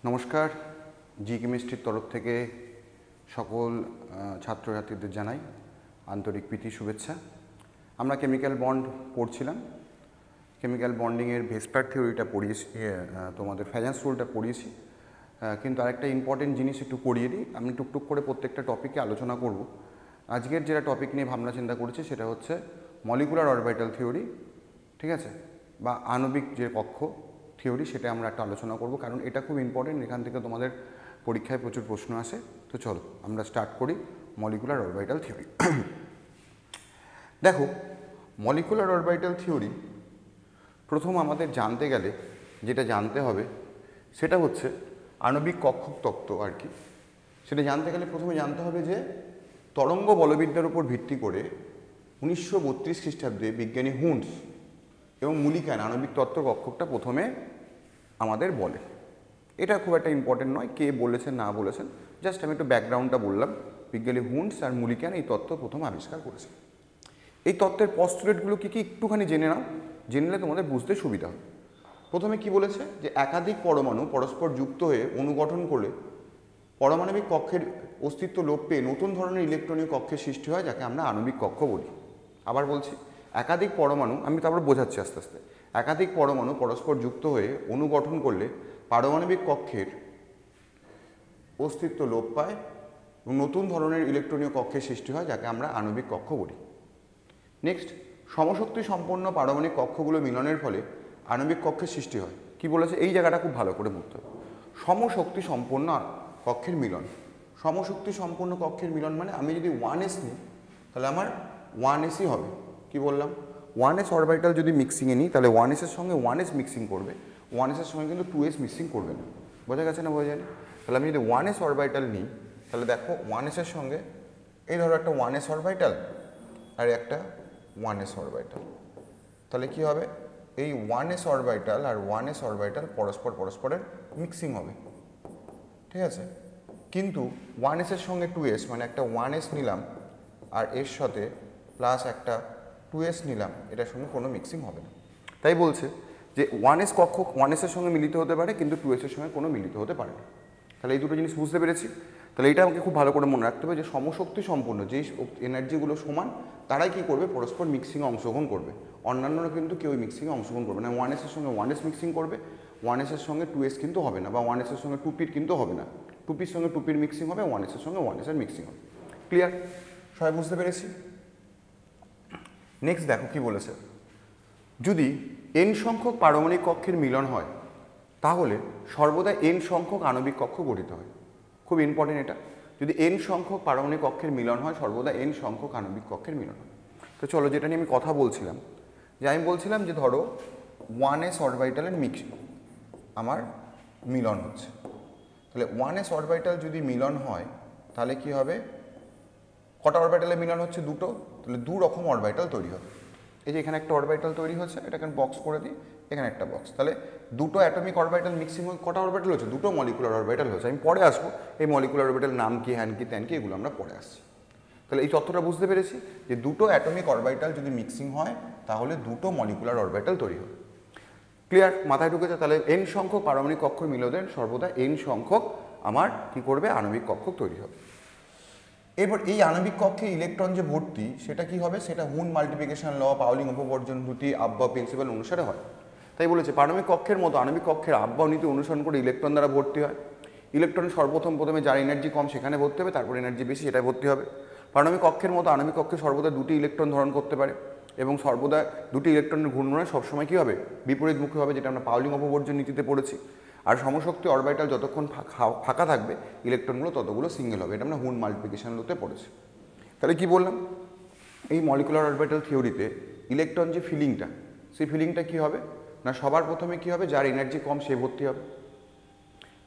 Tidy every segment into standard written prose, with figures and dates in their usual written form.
নমস্কার, জি কেমিস্ট্রির তরফ থেকে সকল ছাত্রছাত্রীদের জানাই আন্তরিক প্রীতি শুভেচ্ছা। আমরা কেমিক্যাল বন্ড পড়ছিলাম। কেমিক্যাল বন্ডিংয়ের ভেসপার থিওরিটা পড়িয়েছি, তোমাদের ফ্যাজান্স রুলটা পড়িয়েছি, কিন্তু আরেকটা ইম্পর্টেন্ট জিনিস একটু পড়িয়ে দিই। আমি টুকটুক করে প্রত্যেকটা টপিকে আলোচনা করব। আজকের যেটা টপিক নিয়ে ভাবনা চিন্তা করেছি সেটা হচ্ছে মলিকুলার অরবিটাল থিওরি, ঠিক আছে, বা আণবিক যে কক্ষ থিওরি, সেটা আমরা একটা আলোচনা করব, কারণ এটা খুব ইম্পর্টেন্ট। এখান থেকে তোমাদের পরীক্ষায় প্রচুর প্রশ্ন আসে। তো চলো আমরা স্টার্ট করি মলিকুলার অরবিটাল থিওরি। দেখো, মলিকুলার অরবিটাল থিওরি প্রথম আমাদের জানতে গেলে যেটা জানতে হবে সেটা হচ্ছে আণবিক কক্ষক তত্ত্ব আর কি। সেটা জানতে গেলে প্রথমে জানতে হবে যে তরঙ্গ বলবিদ্যার উপর ভিত্তি করে 1932 খ্রিস্টাব্দে বিজ্ঞানী হুন্স এবং মুলিকান আণবিক তত্ত্ব কক্ষকটা প্রথমে আমাদের বলে। এটা খুব একটা ইম্পর্টেন্ট নয় কে বলেছেন না বলেছেন, জাস্ট আমি একটু ব্যাকগ্রাউন্ডটা বললাম। বিজ্ঞানী হুন্স আর মুলিকান এই তত্ত্ব প্রথম আবিষ্কার করেছে। এই তত্ত্বের পস্টুলেটগুলো কী কী একটুখানি জেনে নাও, জেনলে তোমাদের বুঝতে সুবিধা হবে। প্রথমে কি বলেছে যে একাধিক পরমাণু পরস্পর যুক্ত হয়ে অণু গঠন করলে পারমাণবিক কক্ষের অস্তিত্ব লোপ পেয়ে নতুন ধরনের ইলেকট্রনীয় কক্ষের সৃষ্টি হয়, যাকে আমরা আণবিক কক্ষ বলি। আবার বলছি, একাধিক পরমাণু, আমি তারপর বোঝাচ্ছি আস্তে আস্তে, একাধিক পরমাণু পরস্পর যুক্ত হয়ে অণু গঠন করলে পারমাণবিক কক্ষের অস্তিত্ব লোপ পায় এবং নতুন ধরনের ইলেকট্রনীয় কক্ষের সৃষ্টি হয়, যাকে আমরা আণবিক কক্ষ বলি। নেক্সট, সমশক্তি সম্পন্ন পারমাণবিক কক্ষগুলো মিলনের ফলে আণবিক কক্ষের সৃষ্টি হয়। কি বলেছে, এই জায়গাটা খুব ভালো করে বুঝতে হবে। সমশক্তি সম্পন্ন কক্ষের মিলন। সমশক্তি সম্পন্ন কক্ষের মিলন মানে আমি যদি 1s নিই তাহলে আমার 1sই হবে। কি বললাম, 1s অরবিটাল যদি মিক্সিংয়ে নিই তাহলে 1s এর সঙ্গে 1s মিক্সিং করবে, 1s এর সঙ্গে কিন্তু 2s মিক্সিং করবে না। বোঝা গেছে না বোঝা যায়নি? তাহলে আমি যদি 1s অরবিটাল নিই তাহলে দেখো 1s এর সঙ্গে এই ধরো একটা 1s অরবিটাল আর একটা 1s অরবিটাল, তাহলে কি হবে, এই 1s অরবিটাল আর 1s অরবিটাল পরস্পরের মিক্সিং হবে, ঠিক আছে। কিন্তু 1s এর সঙ্গে 2s মানে একটা 1s নিলাম আর এর সাথে প্লাস একটা 2s নিলাম, এটার সঙ্গে কোনো মিক্সিং হবে না। তাই বলছে যে 1s কক্ষ 1s এর সঙ্গে মিলিত হতে পারে, কিন্তু 2s এর সঙ্গে কোনো মিলিত হতে পারে না। তাহলে এই দুটো জিনিস বুঝতে পেরেছি। তাহলে এটা আমাকে খুব ভালো করে মনে রাখতে হবে যে সমশক্তি সম্পন্ন যেই এনার্জিগুলো সমান তারাই কী করবে, পরস্পর মিক্সিংয়ে অংশগ্রহণ করবে। অন্যান্যরা কিন্তু কেউ মিক্সিংয়ে অংশগ্রহণ করবে না। 1s এর সঙ্গে 1s মিক্সিং করবে, 1s এর সঙ্গে 2s কিন্তু হবে না, বা 1s এর সঙ্গে 2p কিন্তু হবে না। 2pর সঙ্গে 2pর মিক্সিং হবে, 1s এর সঙ্গে 1s এর মিক্সিং হবে। ক্লিয়ার? সবাই বুঝতে পেরেছি? নেক্সট দেখো কি বলেছে, যদি n সংখ্যক পারমাণবিক কক্ষের মিলন হয় তাহলে সর্বদা n সংখ্যক আণবিক কক্ষ গঠিত হয়। খুব ইম্পর্টেন্ট এটা। যদি n সংখ্যক পারমাণবিক কক্ষের মিলন হয়, সর্বদা n সংখ্যক আণবিক কক্ষের মিলন হয়। তো চলো, যেটা নিয়ে আমি কথা বলছিলাম, যে আমি বলছিলাম যে ধরো 1s অরবিটালের আমার মিলন হচ্ছে, তাহলে 1s অরবিটাল যদি মিলন হয় তাহলে কি হবে, কটা অরবিটালের মিলন হচ্ছে, দুটো, তাহলে দু রকম অরবিটাল তৈরি হবে। এই যে এখানে একটা অরবিটাল তৈরি হচ্ছে, এটাকে বক্স করে দিই, এখানে একটা বক্স, তাহলে দুটো অ্যাটমিক অরবিটাল মিক্সিং হয়ে কটা অরবিটাল হচ্ছে, দুটো মলিকুলার অরবিটাল হচ্ছে। আমি পরে আসবো এই মলিকুলার অরবিটাল নাম কি, হ্যান কি, ত্যান কি, এগুলো আমরা পরে আসছি। তাহলে এই তথ্যটা বুঝতে পেরেছি যে দুটো অ্যাটমিক অরবিটাল যদি মিক্সিং হয় তাহলে দুটো মলিকুলার অরবিটাল তৈরি হবে। ক্লিয়ার? মাথায় ঢুকেছে? তাহলে n সংখ্যক পারমাণবিক কক্ষ মিলনের সর্বদা n সংখ্যক আমার কি করবে, আণবিক কক্ষ তৈরি হবে। এরপর এই আণবিক কক্ষে ইলেকট্রন যে ভর্তি সেটা কি হবে, সেটা হুন মাল্টিপ্লিকেশন ল, পাউলিং অপবর্জন নীতি, আব্বা প্রিন্সিপাল অনুসারে হয়। তাই বলেছে পারমাণবিক কক্ষের মতো আণবিক কক্ষের আব্বা নীতি অনুসরণ করে ইলেকট্রন দ্বারা ভর্তি হয়। ইলেকট্রন প্রথমে যার এনার্জি কম সেখানে ভর্তি হবে, তারপর এনার্জি বেশি সেটাই ভর্তি হবে। পারমাণবিক কক্ষের মতো আণবিক কক্ষে সর্বদা দুটি ইলেকট্রন ধারণ করতে পারে এবং সর্বদা দুটি ইলেকট্রনের ঘূর্ণন সবসময় কী হবে, বিপরীতমুখী হবে, যেটা আমরা পাউলিং অপবর্জন নীতিতে পড়েছি। আর সমশক্তি অরবিটাল যতক্ষণ ফাঁকা থাকবে ইলেকট্রনগুলো ততগুলো সিঙ্গেল হবে, এটা আমরা হুন মাল্টিপ্লিকেশন লোতে পড়েছি। তাহলে কি বললাম, এই মলিকুলার অরবিটাল থিওরিতে ইলেকট্রন যে ফিলিংটা, সেই ফিলিংটা কী হবে না, সবার প্রথমে কী হবে, যার এনার্জি কম সে ভর্তি হবে,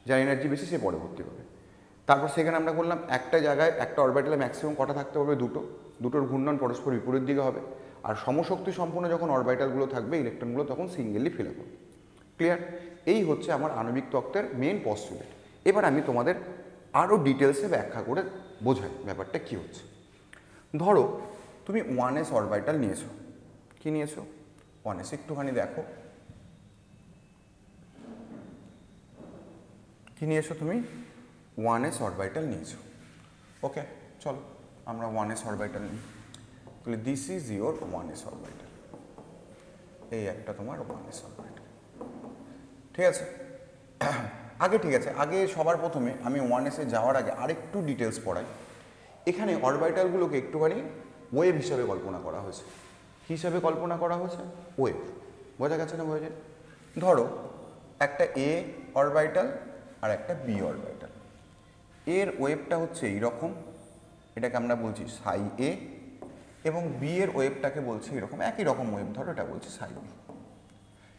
যার এনার্জি বেশি সে পরে ভর্তি হবে। তারপর সেখানে আমরা বললাম একটা জায়গায় একটা অরবিটালে ম্যাক্সিমাম কটা থাকতে হবে, দুটোর ঘূর্ণন পরস্পর বিপরীত দিকে হবে। আর সমশক্তি সম্পন্ন যখন অরবিটালগুলো থাকবে ইলেকট্রনগুলো তখন সিঙ্গেলি ফিল আপ হবে। ক্লিয়ার? এই হচ্ছে আমার আণবিক তত্ত্বের মেন পস্টুলেট। এবার আমি তোমাদের আরও ডিটেলসে ব্যাখ্যা করে বোঝাই ব্যাপারটা কী হচ্ছে। ধরো তুমি 1s অরবিটাল নিয়েছো, কি নিয়েছো, 1s, একটুখানি দেখো কি কী নিয়েছো তুমি? 1s অরবিটাল নিয়েছো। ওকে, চলো আমরা 1s অরবিটাল নিই। তাহলে this is your 1s orbital, এই একটা তোমার 1s অরবিটাল। ঠিক আছে, ঠিক আছে, আগে সবার প্রথমে আমি 1s-এ যাওয়ার আগে আরেকটু ডিটেলস পড়াই। এখানে অরবিটালগুলোকে একটুখানি ওয়েভ হিসাবে কল্পনা করা হয়েছে। কী হিসাবে কল্পনা করা হয়েছে? ওয়েভ। বোঝা গেছে না? বোঝা যায়। ধরো একটা এ অরবিটাল আর একটা বি অরবিটাল। এর ওয়েভটা হচ্ছে এইরকম, এটাকে আমরা বলছি সাই এ, এবং বি এর ওয়েভটাকে বলছি এরকম, একই রকম ওয়েভ, ধরো এটা বলছি সাই বি।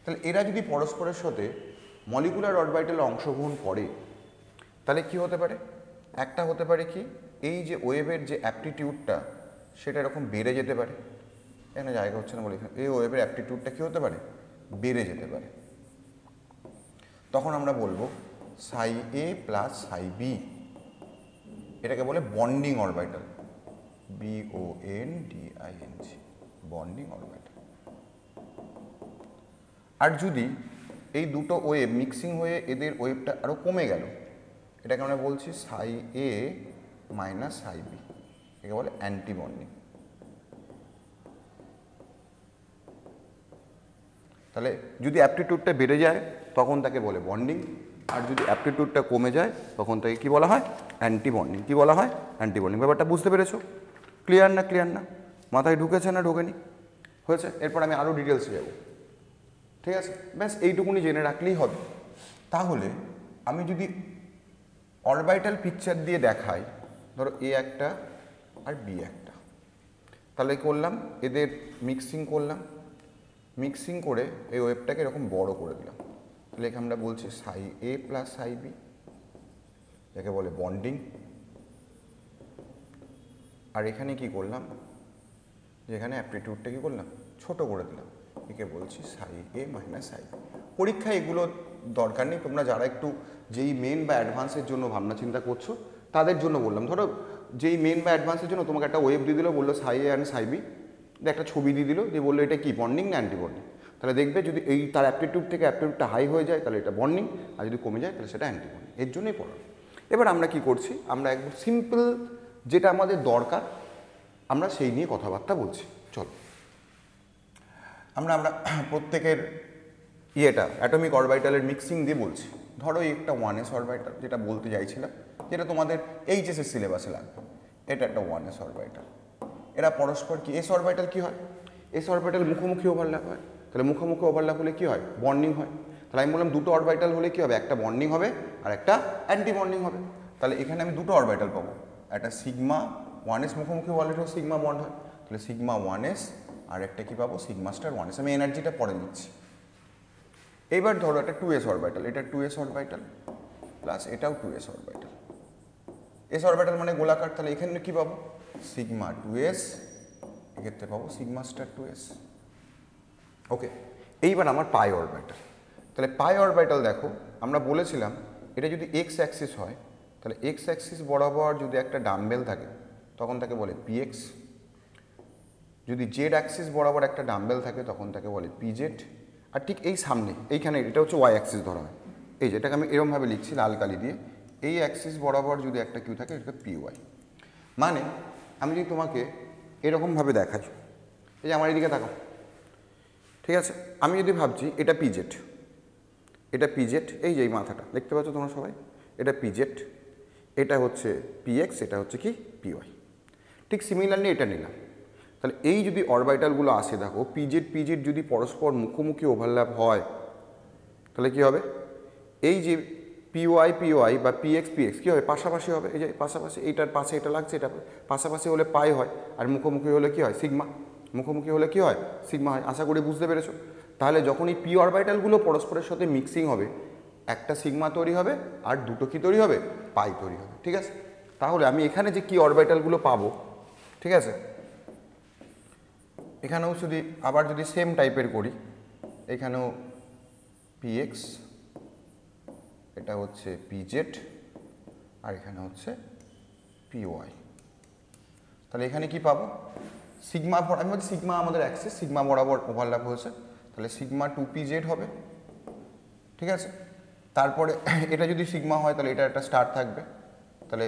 তাহলে এরা যদি পরস্পরের সাথে মলিকুলার অরবিটালে অংশগ্রহণ করে তাহলে কি হতে পারে? একটা হতে পারে কি, এই যে ওয়েভের যে অ্যাপটিটিউডটা সেটা এরকম বেড়ে যেতে পারে। এখানে জায়গা হচ্ছে না বলে এই ওয়েভের অ্যাপটিটিউডটা কী হতে পারে? বেড়ে যেতে পারে। তখন আমরা বলবো সাই এ প্লাস সাই বি, এটাকে বলে bonding orbital, BONDING, bonding orbital. আর যদি এই দুটো ওয়েভ মিক্সিং হয়ে এদের ওয়েভটা আরও কমে গেল, এটাকে আমরা বলছি সাই এ মাইনাস সাই বি, একে বলে অ্যান্টি বন্ডিং। তাহলে যদি অ্যাপটিটিউডটা বেড়ে যায় তখন তাকে বলে বন্ডিং, আর যদি অ্যাপটিটিউডটা কমে যায় তখন তাকে কী বলা হয়? Anti bonding. কী বলা হয়? Anti bonding. ব্যাপারটা বুঝতে পেরেছো? ক্লিয়ার না? ক্লিয়ার না? মাথায় ঢুকেছে না ঢোকেনি? হয়েছে? এরপর আমি আরও ডিটেলসে যাব। ঠিক আছে, ব্যাস এইটুকুনি জেনে রাখলেই হবে। তাহলে আমি যদি অরবিটাল পিকচার দিয়ে দেখাই, ধরো এ একটা আর বি একটা, তাহলে করলাম এদের মিক্সিং করলাম, মিক্সিং করে এই ওয়েভটাকে এরকম বড় করে দিলাম। তাহলে এখানে আমরা বলছি সাই এ প্লাস সাই বি, যাকে বলে বন্ডিং। আর এখানে কি করলাম, যেখানে অ্যাপটিটিউডটা কী করলাম? ছোট করে দিলাম, একে বলছি সাই এ মাইনাস সাই বি। পরীক্ষায় এগুলো দরকার নেই, তোমরা যারা একটু যেই মেন বা অ্যাডভান্সের জন্য ভাবনা চিন্তা করছো তাদের জন্য বললাম। ধরো যেই মেন বা অ্যাডভান্সের জন্য তোমাকে একটা ওয়েভ দিয়ে দিল, বললো সাই এ অ্যান্ড সাই বি, একটা ছবি দিয়ে দিল, দিয়ে বললো এটা কি বন্ডিং না অ্যান্টি বন্ডিং। তাহলে দেখবে যদি এই তার অ্যাপটিটিউড থেকে অ্যাপটিটিউডটা হাই হয়ে যায় তাহলে এটা বন্ডিং, আর যদি কমে যায় তাহলে সেটা অ্যান্টি বন্ডিং। এর জন্যই পড়ো। এবার আমরা কি করছি, আমরা একদম সিম্পল যেটা আমাদের দরকার আমরা সেই নিয়ে কথাবার্তা বলছি। চলো আমরা প্রত্যেকের ইয়েটা অ্যাটমিক অরবিটালের মিক্সিং দিয়ে বলছি। ধরো একটা 1s অরবিটাল, যেটা বলতে চাইছিলাম, যেটা তোমাদের এইচএসের সিলেবাসে লাগবে। এটা একটা 1s অরবিটাল। এরা পরস্পর কি, এস অরবিটাল কী হয়? এস অরবিটাল মুখোমুখি ওভারল্যাপ হয়। তাহলে মুখোমুখি ওভারল্যাপ হলে কী হয়? বন্ডিং হয়। তাহলে আমি বললাম দুটো অরবিটাল হলে কী হবে? একটা বন্ডিং হবে আর একটা অ্যান্টি বন্ডিং হবে। তাহলে এখানে আমি দুটো অরবিটাল পাবো, একটা সিগমা 1s মুখোমুখি ওভারল্যাপ সিগমা বন্ড হয়, তাহলে সিগমা 1s, আর একটা কী পাবো? Sigma star 1s। আমি এনার্জিটা পরে নিচ্ছি। এইবার ধরো একটা 2s অরবিটাল, এটা 2s অরবিটাল প্লাস এটাও 2s অরবিটাল। এস অরবিটাল মানে গোলাকার, তাহলে এখানে কী পাবো? সিগমা 2s, এক্ষেত্রে পাবো সিগমা স্টার 2s। ওকে, এইবার আমার পাই অরবিটাল। তাহলে পাই অরবিটাল দেখো, আমরা বলেছিলাম এটা যদি এক্স অ্যাক্সিস হয় তাহলে এক্স অ্যাক্সিস বরাবর যদি একটা ডাম্বেল থাকে তখন তাকে বলে পিএক্স, যদি জেড অ্যাক্সিস বরাবর একটা ডাম্বেল থাকে তখন তাকে বলে পিজেড। আর ঠিক এই সামনে এইখানে এটা হচ্ছে ওয়াই অ্যাক্সিস ধরা হয়, এই যেটাকে আমি এরকমভাবে লিখছি লাল কালি দিয়ে, এই অ্যাক্সিস বরাবর যদি একটা কিউ থাকে এটা পিওয়াই। মানে আমি যদি তোমাকে এরকমভাবে দেখাই, এই যে আমার এদিকে তাকাও, ঠিক আছে, আমি যদি ভাবছি এটা পিজেড, এটা পিজেড, এই যে এই মাথাটা দেখতে পাচ্ছ তোমরা সবাই, এটা পিজেড, এটা হচ্ছে পিএক্স, এটা হচ্ছে কি পিওয়াই। ঠিক সিমিলারলি এটা নিলাম। তাহলে এই যদি অরবিটালগুলো আসে দেখো, পিজেড পিজেড যদি পরস্পর মুখোমুখি ওভারল্যাপ হয় তাহলে কি হবে? এই যে পিওয়াই পিওয়াই বা পিএক্স পিএক্স কী হবে? পাশাপাশি হবে। এই যে পাশাপাশি, এইটার পাশে এটা লাগছে, এটা পাশাপাশি হলে পাই হয়, আর মুখোমুখি হলে কি হয়? সিগমা। মুখোমুখি হলে কি হয়? সিগমা হয়। আশা করি বুঝতে পেরেছো। তাহলে যখন এই পি অরবিটালগুলো পরস্পরের সাথে মিক্সিং হবে একটা সিগমা তৈরি হবে আর দুটো কি তৈরি হবে? পাই তৈরি হবে। ঠিক আছে, তাহলে আমি এখানে যে কি অরবিটালগুলো পাবো, ঠিক আছে, এখানেও যদি আবার যদি সেম টাইপের করি, এখানেও পিএক্স, এটা হচ্ছে পিজেড, আর এখানে হচ্ছে পিওয়াই। তাহলে এখানে কি পাবো? সিগমা, আমি বলছি সিগমা আমাদের অ্যাক্সিস, সিগমা বরাবর ওভারল্যাপ হয়েছে, তাহলে সিগমা 2pz হবে। ঠিক আছে, তারপরে এটা যদি সিগমা হয় তাহলে এটা একটা স্টার থাকবে, তাহলে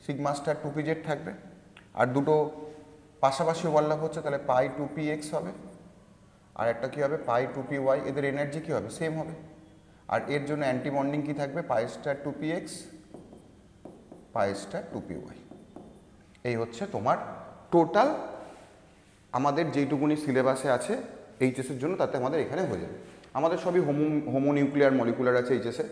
সিগমা স্টার 2pz থাকবে। আর দুটো পাশাপাশি ওভারল্যাপ হচ্ছে, তাহলে পাই 2px হবে, আর একটা কী হবে পাই 2py। এদের এনার্জি কী হবে, সেম হবে। আর এর জন্য অ্যান্টি বন্ডিং কী থাকবে, পাই star 2px pi star 2py। এই হচ্ছে তোমার টোটাল আমাদের যেইটুকুনি সিলেবাসে আছে এইচএসের জন্য, তাতে আমাদের এখানে হয়ে যাবে। আমাদের সবই হোমোনিউক্লিয়ার মলিকুলার আছে এইচএসে,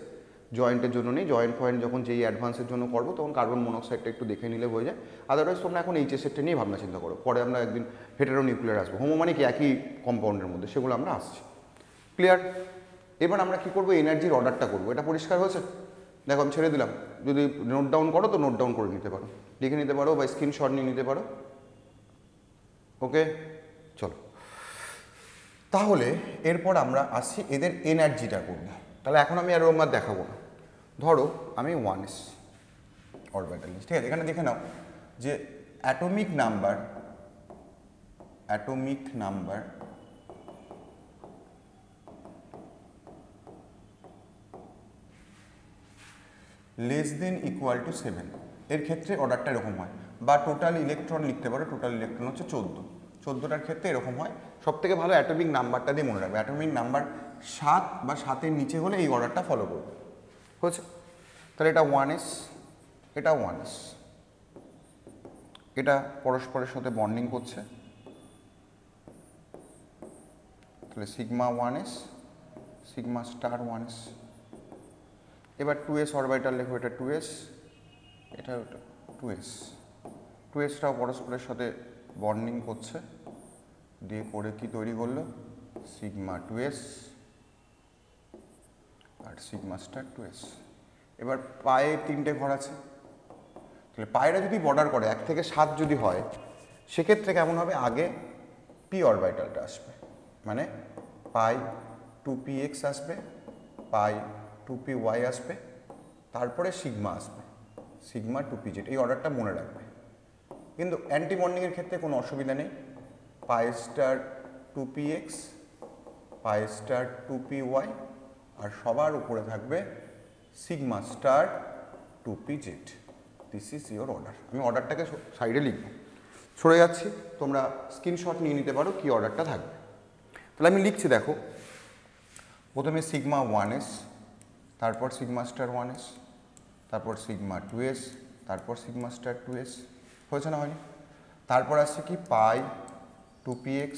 জয়েন্টের জন্য নেই। জয়েন্ট ফয়েন্ট যখন যেই অ্যাডভান্সের জন্য করবো তখন কার্বন মনোক্সাইডটা একটু দেখে নিলে হয়ে যায়। আদারওয়াইজ তোমরা এখন এইচএসেরটা নিয়ে ভাবনা চিন্তা করো, পরে আমরা একদিন হেটেরোনিউক্লিয়ার আসবো। হোমো মানে কি একই কম্পাউন্ডের মধ্যে, সেগুলো আমরা আসছি। ক্লিয়ার? এবার আমরা কি করবো, এনার্জির অর্ডারটা করবো। এটা পরিষ্কার হয়েছে? দেখো আমি ছেড়ে দিলাম, যদি নোট ডাউন করো তো নোট ডাউন করে নিতে পারো, লিখে নিতে পারো বা স্ক্রিনশট নিয়ে নিতে পারো। ওকে, চলো তাহলে এরপর আমরা আসছি এদের এনার্জিটা করবো। তাহলে এখন আমি আর ওর দেখাবো না, ধরো আমি 1s অরবিটাল নিচ্ছি, ঠিক আছে? এখানে দেখে নাও যে atomic number less than equal to 7, এর ক্ষেত্রে অর্ডারটা এরকম হয়। বা টোটাল ইলেকট্রন লিখতে পারো, টোটাল ইলেকট্রন হচ্ছে 14টার ক্ষেত্রে এরকম হয়। সব থেকে ভালো অ্যাটমিক নাম্বারটা দিয়ে মনে রাখবে। অ্যাটমিক নাম্বার 7 বা 7-এর নিচে হলে এই অর্ডারটা ফলো করবে। হচ্ছে? তাহলে এটা 1s, এটা 1s, এটা পরস্পরের সাথে বন্ডিং করছে, তাহলে sigma 1s sigma star 1s। এবার 2s অরবিটাল লেখো, এটা 2s, এটা 2sটাও পরস্পরের সাথে বন্ডিং করছে, দিয়ে করে কি তৈরি করলো, সিগমা 2s আর সিগমা স্টার 2s। এবার পায়ে 3টে ঘর আছে, তাহলে পায়েরা যদি বর্ডার করে 1 থেকে 7 যদি হয়, সেক্ষেত্রে কেমন হবে, আগে পি অরবিটালটা আসবে, মানে পাই 2px আসবে, পাই 2py আসবে, তারপরে সিগমা আসবে, সিগমা 2pz। এই অর্ডারটা মনে রাখবে। কিন্তু অ্যান্টি বন্ডিংয়ের ক্ষেত্রে কোনো অসুবিধা নেই, পাই star 2px pi star 2py আর সবার উপরে থাকবে sigma star 2pz। This is your order. আমি অর্ডারটাকে সাইডে লিখব, সরে যাচ্ছি, তোমরা স্ক্রিনশট নিয়ে নিতে পারো কি অর্ডারটা থাকবে। তাহলে আমি লিখছি, দেখো প্রথমে সিগমা 1s, তারপর সিগমা স্টার 1s, তারপর সিগমা 2s, তারপর সিগমা স্টার 2s। হয়েছে না হয়নি? তারপর আসছে কি পাই 2px,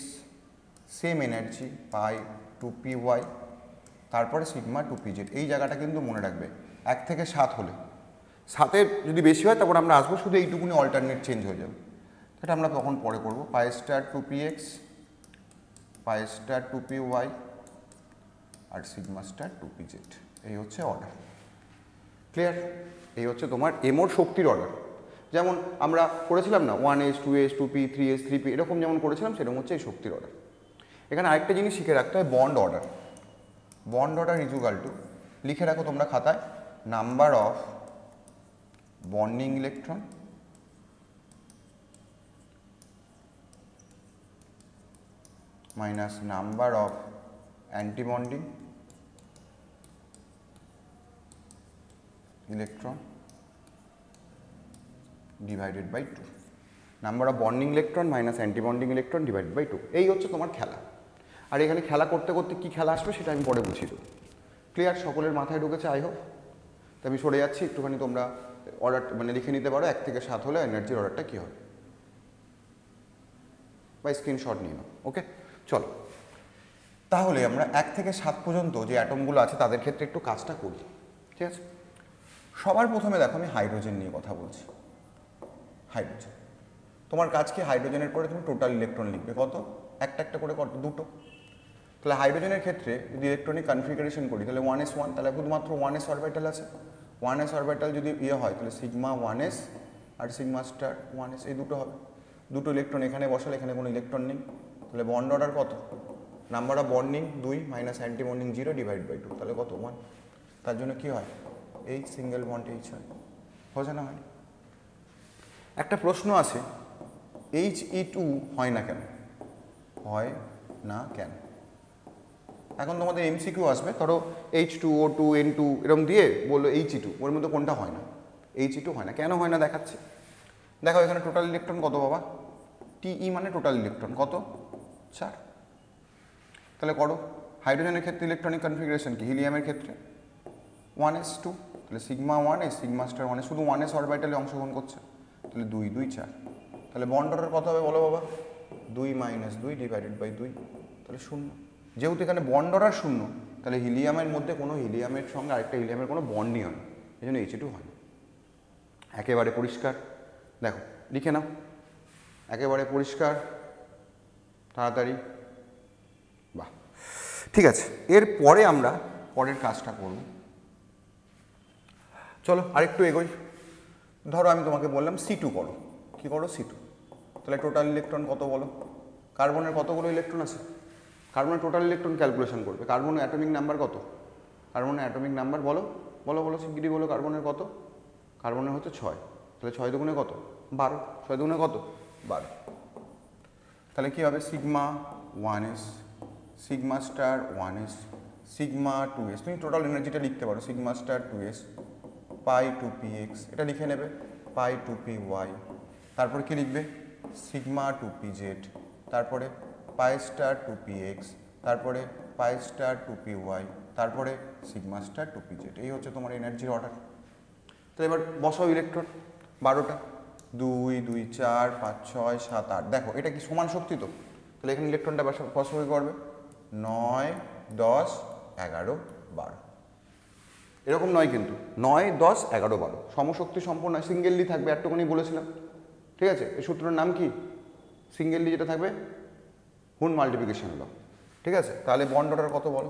সেম এনার্জি পাই 2py, তারপরে সিগমা 2pz। এই জায়গাটা কিন্তু মনে রাখবে, 1 থেকে 7 হলে, 7-এর যদি বেশি হয় তখন আমরা আসবো, শুধু এইটুকুনি অল্টারনেট চেঞ্জ হয়ে যাবে, সেটা আমরা তখন পরে করবো। পাই star 2px pi star 2py আর সিগমা স্টার 2pz। এই হচ্ছে অর্ডার। ক্লিয়ার? এই হচ্ছে তোমার এমোর শক্তির অর্ডার। যেমন আমরা করেছিলাম না 1s 2s 2p 3s 3p, এরকম যেমন করেছিলাম সেরকম হচ্ছে এই শক্তির অর্ডার। এখানে আরেকটা জিনিস শিখে রাখতে হয়, bond order. Bond order is equal to, লিখে রাখো তোমরা খাতায়, number of bonding electron minus number of anti bonding electron divided by 2। Number of bonding electron minus anti bonding electron divided by 2। এই হচ্ছে তোমার খেলা। আর এখানে খেলা করতে করতে কী খেলা আসবে সেটা আমি পরে বুঝিয়ে দেবো। ক্লিয়ার? সকলের মাথায় ঢুকেছে আই হোপ। তো আমি সরে যাচ্ছি, একটুখানি তোমরা অর্ডার মানে লিখে নিতে পারো 1 থেকে 7 হলে এনার্জির অর্ডারটা কী হবে, বা স্ক্রিনশট নিয়ে নাও। ওকে, চলো তাহলে আমরা 1 থেকে 7 পর্যন্ত যে অ্যাটমগুলো আছে তাদের ক্ষেত্রে একটু কাজটা করি, ঠিক আছে? সবার প্রথমে দেখো আমি হাইড্রোজেন নিয়ে কথা বলছি। হাইড্রোজেন, তোমার কাজ কি, হাইড্রোজেনের পরে তুমি টোটাল ইলেকট্রন লিখবে, কত, একটা করে কত, 2টো। তাহলে হাইড্রোজেনের ক্ষেত্রে যদি ইলেকট্রনিক কনফিগারেশন করি তাহলে 1s1, তাহলে শুধুমাত্র 1s অরবিটাল আছে। 1s অরবিটাল যদি হয় তাহলে সিগমা 1s আর সিগমা স্টার 1s, এই দুটো হবে। দুটো ইলেকট্রন এখানে বসালে, এখানে কোনো ইলেকট্রন নেই, তাহলে বন্ড অর্ডার কত, number of bonding 2 minus anti bonding 0 divide by 2, তাহলে কত, 1। তার জন্য কি হয়, এই সিঙ্গেল বন্ড এইচ হয়। হয়েছে না হয়নি? একটা প্রশ্ন আছে, He2 হয় না কেন, হয় না কেন? এখন তোমাদের এমসিকিউ আসবে, ধরো H2O2 N2 এরকম দিয়ে বললো He2, ওর মধ্যে কোনটা হয় না? He2 হয় না। কেন হয় না দেখাচ্ছি। দেখো এখানে টোটাল ইলেকট্রন কত বাবা? TE মানে টোটাল ইলেকট্রন কত? 4। তাহলে করো, হাইড্রোজেনের ক্ষেত্রে ইলেকট্রনিক কনফিগারেশন কি? হিলিয়ামের ক্ষেত্রে 1s2, তাহলে sigma 1s, sigma star 1s, শুধু 1s অরবিটালে অংশগ্রহণ করছে, তাহলে 2 2 4। তাহলে বন্ড অর্ডার কত হবে বলো বাবা? 2 - 2 ডিভাইডেড বাই 2, তাহলে 0। যেহেতু এখানে বন্ড অর্ডার 0, তাহলে হিলিয়ামের মধ্যে কোনো হিলিয়ামের সঙ্গে আরেকটা হিলিয়ামের কোনো বন্ডই হয় না, এই জন্য He2 হয় না। একেবারে পরিষ্কার, দেখো লিখে নাও, একেবারে পরিষ্কার, তাড়াতাড়ি। বাহ, ঠিক আছে। এরপরে আমরা পরের কাজটা করব। চলো আরেকটু এগোই। ধরো আমি তোমাকে বললাম C2 করো, কি করো? C2। তাহলে টোটাল ইলেকট্রন কত বলো? কার্বনের কতগুলো ইলেকট্রন আছে? কার্বনের টোটাল ইলেকট্রন ক্যালকুলেশন করবে। কার্বনের অ্যাটমিক নাম্বার কত? কার্বনের অ্যাটমিক নাম্বার বলো, বলো বলো শিগগিরি বলো। কার্বনের কত? কার্বনের হচ্ছে 6। তাহলে 6 দুগুণে কত? 12। 6 দুগুণে কত? 12। তাহলে কী হবে? Sigma 1s, sigma star 1s, sigma 2s। তুমি টোটাল এনার্জিটা লিখতে পারো, sigma star 2s, pi 2px, এটা লিখে নেবে, পাই 2py। তারপরে কি লিখবে? সিগমা 2pz, তারপরে পাই স্টার 2px, তারপরে পাই স্টার 2py, তারপরে সিগমা স্টার 2pz। এই হচ্ছে তোমার এনার্জির অর্ডার। তো এবার বসাও ইলেকট্রন 12টা, 2 2 4 5 6 7 8। দেখো এটা কি সমান শক্তি? তো তাহলে এখানে ইলেকট্রনটা বসাও কি করবে? 9 10 11 12। এরকম নয় কিন্তু, 9 10 11 12 সমশক্তি সম্পন্ন সিঙ্গেললি থাকবে, একটুখানি বলেছিলাম। ঠিক আছে, এই সূত্রের নাম কি? সিঙ্গেললি যেটা থাকবে হুন মাল্টিপ্লিকেশন ল। ঠিক আছে, তাহলে বন্ড অর্ডার কত বলো?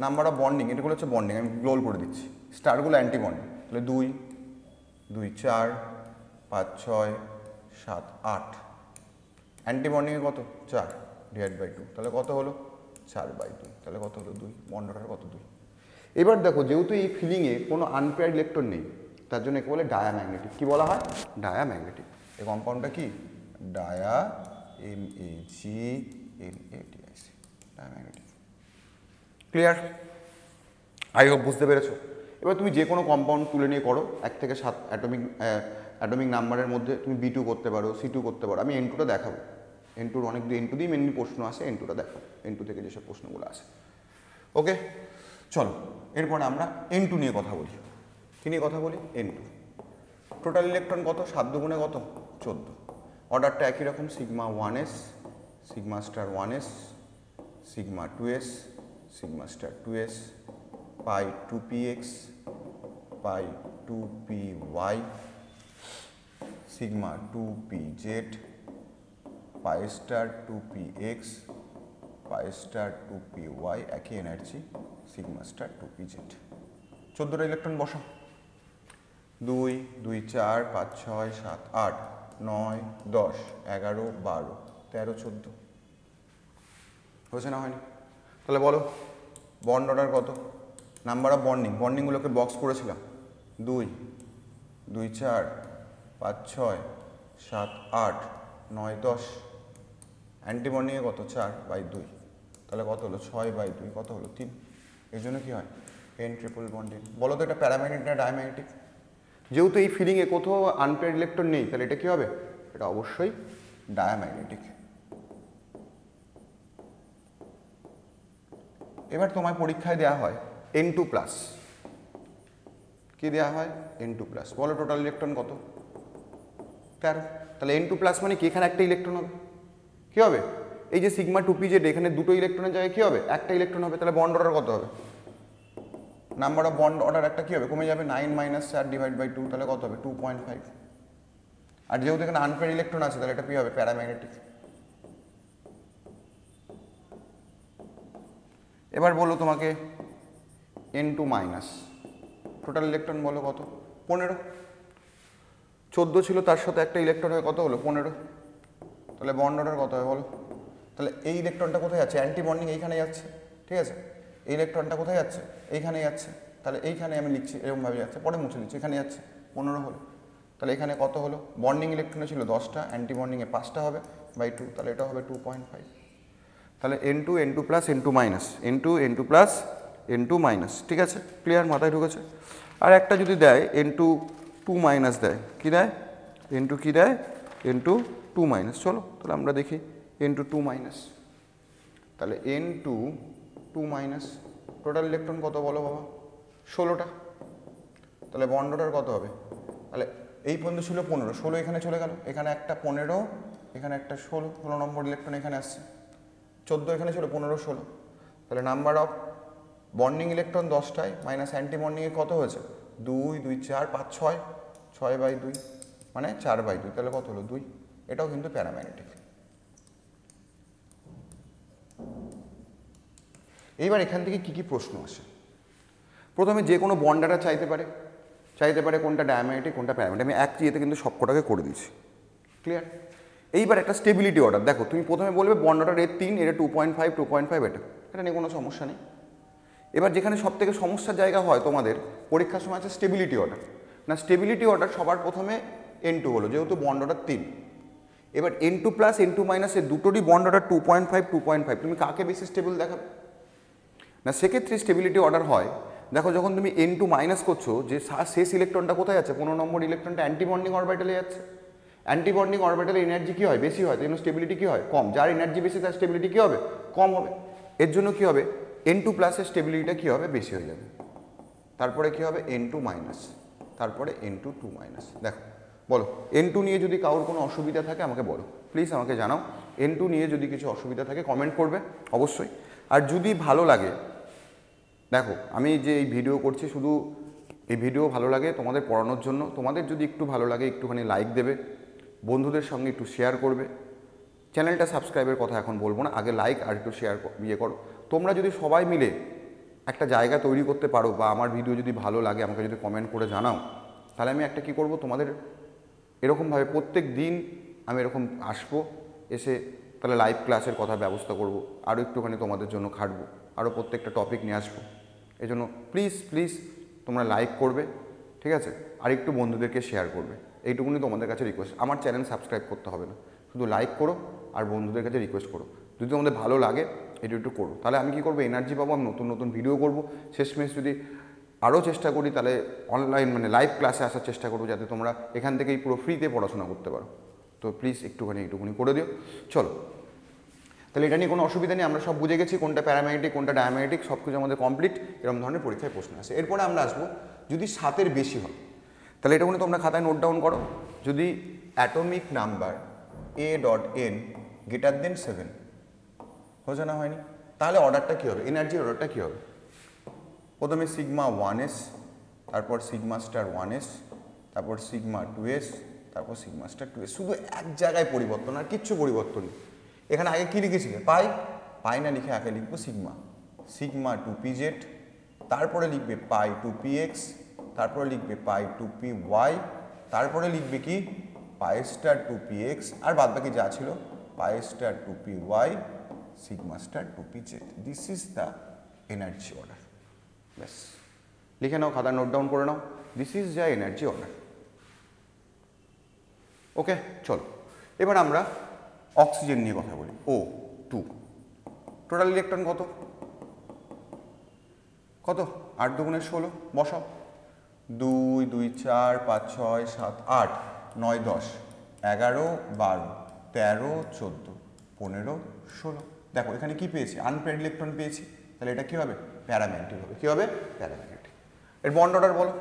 নাম্বার অফ বন্ডিং, এটাগুলো হচ্ছে বন্ডিং, আমি গ্লোল করে দিচ্ছি। স্টারগুলো অ্যান্টি বন্ডিং, তাহলে 2 2 4 5 6 7 8। অ্যান্টি বন্ডিংয়ে কত? 4 ডিভাইড বাই 2, তাহলে কত হলো? 4/2। তাহলে কত হলো? 2। বন্ড অর্ডার কত? 2। এবার দেখো, যেহেতু এই ফিলিংয়ে কোনো আনপেয়ার্ড ইলেকট্রন নেই, তার জন্য একে বলে ডায়াম্যাগনেটিক। কি বলা হয়? ডায়াম্যাগনেটিক। এই কম্পাউন্ডটা কি? Dia, MAGNATIC, diamagnetic. Clear? I hope বুঝতে পেরেছো। এবার তুমি যে কোনো কম্পাউন্ড তুলে নিয়ে করো, 1 থেকে 7 অ্যাটমিক নাম্বারের মধ্যে তুমি B2 করতে পারো, C2 করতে পারো। আমি N2টা দেখাবো। N2 অনেক N2 দিয়ে মেনলি প্রশ্ন আসে, N2টা দেখো, N2 থেকে যেসব প্রশ্নগুলো আসে। ওকে, চলো এরপরে আমরা N2 নিয়ে কথা বলি। কী নিয়ে কথা বলি? N2। টোটাল ইলেকট্রন কত? 7 দুগুণে কত? 14। অর্ডারটা একই রকম, sigma 1s, sigma star 1s, sigma 2s, sigma star 2s, pi 2px, pi 2py, sigma 2pz, pi star 2px, pi star 2py, একই এনার্জি, সিগমা স্টার 2pz। 14টা ইলেকট্রন বসাও। 2 2 4 5 6 7 8 9 10 11 12 13 14। হয়েছে না হয়নি? তাহলে বলো বন্ড অর্ডার কত? নাম্বার অফ বন্ডিং, বন্ডিংগুলোকে বক্স করেছিলাম। 2 2 4 5 6 7 8 9 10। অ্যান্টি বন্ডিংয়ে কত? 4/2। তাহলে কত হলো? 6/2, কত হলো? 3। এর জন্য কী হয়? N triple bonding. বলো তো এটা প্যারাম্যাগনেটিক না ডায়াম্যাগনেটিক? যেহেতু এই ফিলিংয়ে কোথাও আনপেয়ার্ড ইলেকট্রন নেই, তাহলে এটা কী হবে? এটা অবশ্যই ডায়াম্যাগনেটিক। এবার তোমার পরীক্ষায় দেওয়া হয় N2+। কি দেওয়া হয়? N2+। বলো টোটাল ইলেকট্রন কত? 13। তাহলে N2+ মানে কি? এখানে একটা ইলেকট্রন হবে। কী হবে? এই যে সিগমা 2pz, এখানে দুটো ইলেকট্রনের জায়গায় কী হবে? একটা ইলেকট্রন হবে। তাহলে বন্ড অর্ডার কত হবে? নাম্বার অফ বন্ড অর্ডার একটা কী হবে? কমে যাবে, 9 - 4 ডিভাইড বাই 2, তাহলে কত হবে? 2.5। আর যেহেতু এখানে আনপেয়ার্ড ইলেকট্রন আছে, তাহলে এটা কী হবে? প্যারাম্যাগনেটিক। এবার বলো তোমাকে N2-, টোটাল ইলেকট্রন বলো কত? 15। 14 ছিল, তার সাথে একটা ইলেকট্রন হয়ে কত হলো? 15। তাহলে বন্ড অর্ডার কত হবে বলো? তাহলে এই ইলেকট্রনটা কোথায় যাচ্ছে? অ্যান্টি বন্ডিং এইখানে যাচ্ছে। ঠিক আছে, এই ইলেকট্রনটা কোথায় যাচ্ছে? এইখানে যাচ্ছে। তাহলে এইখানে আমি লিখছি এরকমভাবে যাচ্ছে, পরে মুছে দিচ্ছি, এখানে যাচ্ছে 15 হলো। তাহলে এখানে কত হলো? বন্ডিং ইলেকট্রনে ছিল 10টা, অ্যান্টি বন্ডিংয়ে 5টা হবে বাই 2, তাহলে এটা হবে 2.5। তাহলে N2 N2 plus N2 minus N2 N2 plus N2 minus, ঠিক আছে, ক্লিয়ার, মাথায় ঢুকেছে। আর একটা যদি দেয় N2 2 মাইনাস দেয়, কী দেয় N2 কী দেয় N2 2 মাইনাস। চলো তাহলে আমরা দেখি N2 2 মাইনাস, তাহলে N2 2 মাইনাস টোটাল ইলেকট্রন কত বলো বাবা? 16টা। তাহলে বন্ড অর্ডার কত হবে? তাহলে এই পর্যন্ত ছিল 15, 16 এখানে চলে গেল, এখানে একটা 15, এখানে একটা 16 নম্বর ইলেকট্রন এখানে আসছে, 14 এখানে ছিল, 15 16। তাহলে নাম্বার অফ বন্ডিং ইলেকট্রন 10টায় মাইনাস অ্যান্টি বন্ডিংয়ে কত হয়েছে? 2 2 4 5 6, 6/2 মানে 4/2, তাহলে কত হলো? 2। এটাও কিন্তু প্যারাম্যাগনেটিক। এইবার এখান থেকে কি কি প্রশ্ন আসে? প্রথমে যে কোনো বন্ড ডাটা চাইতে পারে কোনটা ডায়াম্যাগনেটিক কোনটা প্যারাম্যাগনেটিক। আমি এক ইয়েতে কিন্তু সবকটাকে করে দিয়েছি, ক্লিয়ার। এইবার একটা স্টেবিলিটি অর্ডার দেখো, তুমি প্রথমে বলবে বন্ড অর্ডার এর 3, এটা 2.5 2.5, এটা নিয়ে কোনো সমস্যা নেই। এবার যেখানে সব থেকে সমস্যার জায়গা হয় তোমাদের পরীক্ষার সময় আছে স্টেবিলিটি অর্ডার। না, স্টেবিলিটি অর্ডার সবার প্রথমে N2 হলো, যেহেতু বন্ড অর্ডার 3। এবার N2 প্লাস N2 মাইনাস এর দুটোরই বন্ড অর্ডার 2.5 2.5, তুমি কাকে বেশি স্টেবল দেখাবে? না, সেক্ষেত্রে স্টেবিলিটি অর্ডার হয়, দেখো যখন তুমি N2 মাইনাস করছো, যে শেষ ইলেকট্রনটা কোথায় যাচ্ছে? 15 নম্বর ইলেকট্রনটা অ্যান্টি বন্ডিং অরবিটালে যাচ্ছে। অ্যান্টি বন্ডিং অরবিটালে এনার্জি কী হয়? বেশি হয়, তাই জন্য স্টেবিলিটি কী হয়? কম। যার এনার্জি বেশি তার স্টেবিলিটি কী হবে? কম হবে। এর জন্য কী হবে? N2 প্লাসের স্টেবিলিটিটা কী হবে? বেশি হয়ে যাবে। তারপরে কী হবে? N2 মাইনাস, তারপরে N2 2 মাইনাস। দেখো বলো, N2 নিয়ে যদি কারোর কোনো অসুবিধা থাকে আমাকে বলো, প্লিজ আমাকে জানাও। N2 নিয়ে যদি কিছু অসুবিধা থাকে কমেন্ট করবে অবশ্যই। আর যদি ভালো লাগে, দেখো আমি যে এই ভিডিও করছি, শুধু এই ভিডিও ভালো লাগে তোমাদের পড়ানোর জন্য। তোমাদের যদি একটু ভালো লাগে একটুখানি লাইক দেবে, বন্ধুদের সঙ্গে একটু শেয়ার করবে। চ্যানেলটা সাবস্ক্রাইবের কথা এখন বলবো না, আগে লাইক আর একটু শেয়ার করো। তোমরা যদি সবাই মিলে একটা জায়গা তৈরি করতে পারো, বা আমার ভিডিও যদি ভালো লাগে আমাকে যদি কমেন্ট করে জানাও, তাহলে আমি একটা কী করব, তোমাদের এরকমভাবে প্রত্যেক দিন আমি এরকম আসবো, এসে তাহলে লাইভ ক্লাসের কথা ব্যবস্থা করব, আরও একটুখানি তোমাদের জন্য খাটবো, আরও প্রত্যেকটা টপিক নিয়ে আসবো। এই জন্য প্লিজ তোমরা লাইক করবে, ঠিক আছে, আর একটু বন্ধুদেরকে শেয়ার করবে, এইটুকুনি তোমাদের কাছে রিকোয়েস্ট। আমার চ্যানেল সাবস্ক্রাইব করতে হবে না, শুধু লাইক করো আর বন্ধুদের কাছে রিকোয়েস্ট করো। যদি তোমাদের ভালো লাগে এটা একটু করো, তাহলে আমি কী করবো, এনার্জি পাবো, আমি নতুন নতুন ভিডিও করবো। শেষমেশ যদি আরও চেষ্টা করি, তাহলে অনলাইন মানে লাইভ ক্লাসে আসার চেষ্টা করবো, যাতে তোমরা এখান থেকেই পুরো ফ্রিতে পড়াশোনা করতে পারো। তো প্লিজ একটুখানি করে দিও। চলো, তাহলে এটা নিয়ে কোনো অসুবিধা নেই, আমরা সব বুঝে গেছি কোনটা প্যারাম্যাগনেটিক কোনটা ডায়াম্যাগনেটিক, সব কিছু আমাদের কমপ্লিট। এরকম ধরনের পরীক্ষায় প্রশ্ন আসে। এরপরে আমরা আসবো যদি 7-এর বেশি হয়, তাহলে এটা তোমরা খাতায় নোট ডাউন করো। যদি অ্যাটমিক নাম্বার A.N > 7 হয়েছে না হয়নি, তাহলে অর্ডারটা কী হবে? এনার্জির অর্ডারটা কী হবে? প্রথমে সিগমা 1s, তারপর সিগমা স্টার 1s, তারপর সিগমা 2s, তারপর সিগমা স্টার 2s। শুধু এক জায়গায় পরিবর্তন, আর কিচ্ছু পরিবর্তন নেই। এখানে আগে কী লিখেছিলে? পাই না লিখে আগে লিখবো সিগমা 2pz, তারপরে লিখবে পাই 2px, তারপরে লিখবে পাই 2py, তারপরে লিখবে কি পাই স্টার 2px, আর বাদ বাকি যা ছিল pi star 2py, sigma star 2pz। This is the energy order. ব্যাস, লিখে নাও, খাতা নোট ডাউন করে নাও, this is the energy order. Okay, চলো এবার আমরা অক্সিজেন নিয়ে কথা বলি। O2 টোটাল ইলেকট্রন কত? 8 × 16 বসাও। 2 2 4 5 6 7 8 9 10 11 12 13 14 15 16। দেখো এখানে কি পেয়েছি? আনপেয়ার্ড ইলেকট্রন পেয়েছি, তাহলে এটা কি হবে? প্যারাম্যাগনেটিক হবে। কি হবে? প্যারাম্যাগনেটিক। এর বন্ড অর্ডার বলো।